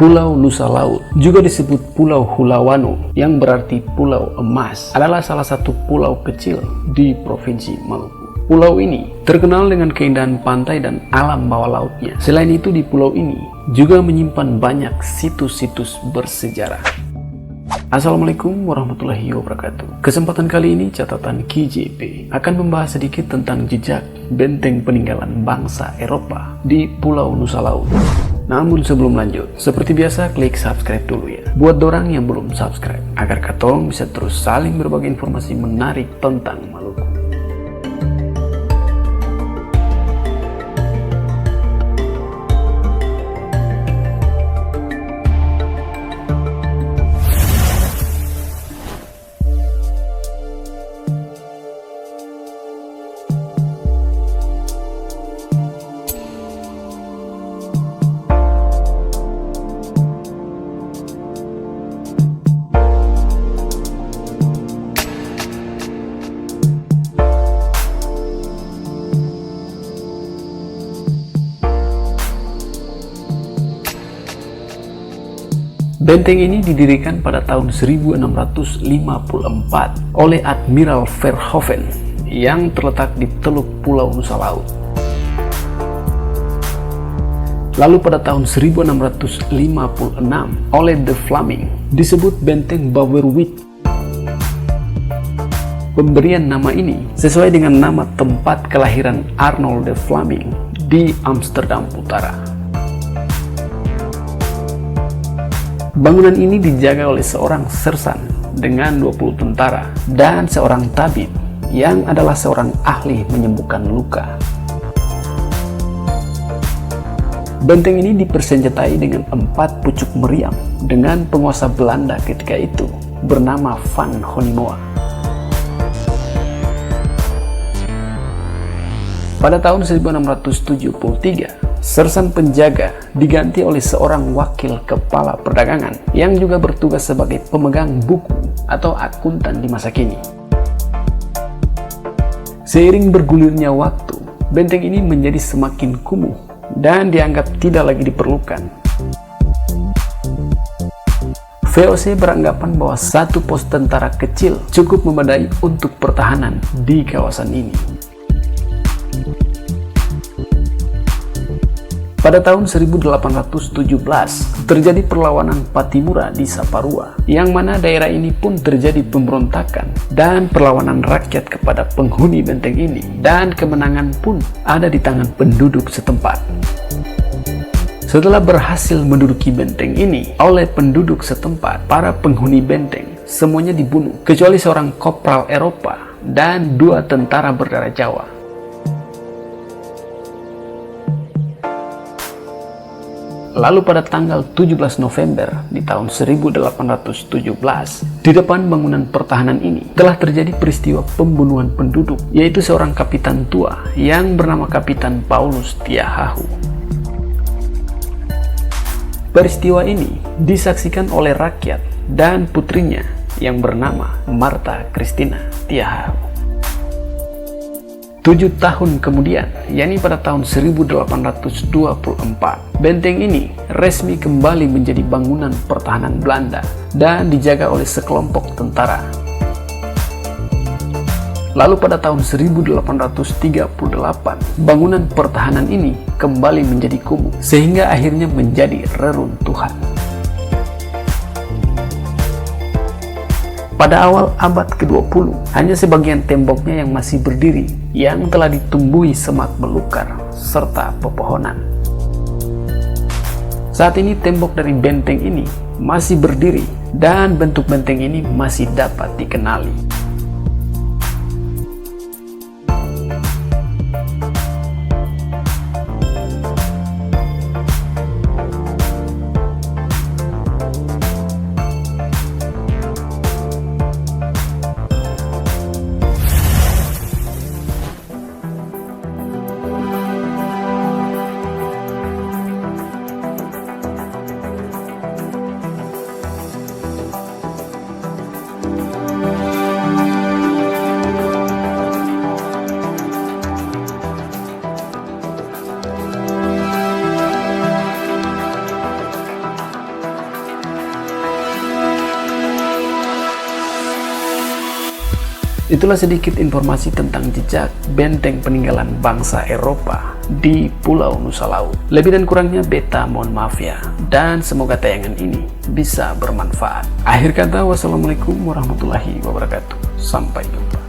Pulau Nusa Laut, juga disebut Pulau Hulawanu yang berarti Pulau Emas, adalah salah satu pulau kecil di Provinsi Maluku. Pulau ini terkenal dengan keindahan pantai dan alam bawah lautnya. Selain itu, di pulau ini juga menyimpan banyak situs-situs bersejarah. Assalamualaikum warahmatullahi wabarakatuh. Kesempatan kali ini catatan KJP akan membahas sedikit tentang jejak benteng peninggalan bangsa Eropa di Pulau Nusa Laut. Namun sebelum lanjut, seperti biasa klik subscribe dulu ya, buat dorang yang belum subscribe, agar katong bisa terus saling berbagi informasi menarik tentang Maluku. Benteng ini didirikan pada tahun 1654 oleh Admiral Verhoeven yang terletak di Teluk Pulau Nusa Laut. Lalu pada tahun 1656 oleh De Vlaming disebut Benteng Bawerwick. Pemberian nama ini sesuai dengan nama tempat kelahiran Arnold De Vlaming di Amsterdam Utara. Bangunan ini dijaga oleh seorang sersan dengan 20 tentara dan seorang tabib yang adalah seorang ahli menyembuhkan luka. Benteng ini dipersenjatai dengan 4 pucuk meriam dengan penguasa Belanda ketika itu bernama Van Honimoa. Pada tahun 1673, sersan penjaga diganti oleh seorang wakil kepala perdagangan yang juga bertugas sebagai pemegang buku atau akuntan di masa kini. Seiring bergulirnya waktu, benteng ini menjadi semakin kumuh dan dianggap tidak lagi diperlukan. VOC beranggapan bahwa satu pos tentara kecil cukup memadai untuk pertahanan di kawasan ini. Pada tahun 1817 terjadi perlawanan Patimura di Saparua, yang mana daerah ini pun terjadi pemberontakan dan perlawanan rakyat kepada penghuni benteng ini, dan kemenangan pun ada di tangan penduduk setempat. Setelah berhasil menduduki benteng ini oleh penduduk setempat, para penghuni benteng semuanya dibunuh kecuali seorang kopral Eropa dan 2 tentara berdarah Jawa. Lalu pada tanggal 17 November di tahun 1817, di depan bangunan pertahanan ini telah terjadi peristiwa pembunuhan penduduk, yaitu seorang kapitan tua yang bernama Kapitan Paulus Tiahahu. Peristiwa ini disaksikan oleh rakyat dan putrinya yang bernama Martha Christina Tiahahu. 7 tahun kemudian, yakni pada tahun 1824, benteng ini resmi kembali menjadi bangunan pertahanan Belanda dan dijaga oleh sekelompok tentara. Lalu pada tahun 1838, bangunan pertahanan ini kembali menjadi kumuh, sehingga akhirnya menjadi reruntuhan. Pada awal abad ke-20, hanya sebagian temboknya yang masih berdiri, yang telah ditumbuhi semak belukar serta pepohonan. Saat ini tembok dari benteng ini masih berdiri dan bentuk benteng ini masih dapat dikenali. Itulah sedikit informasi tentang jejak benteng peninggalan bangsa Eropa di Pulau Nusa Laut. Lebih dan kurangnya beta mohon maaf ya, dan semoga tayangan ini bisa bermanfaat. Akhir kata, wassalamualaikum warahmatullahi wabarakatuh. Sampai jumpa.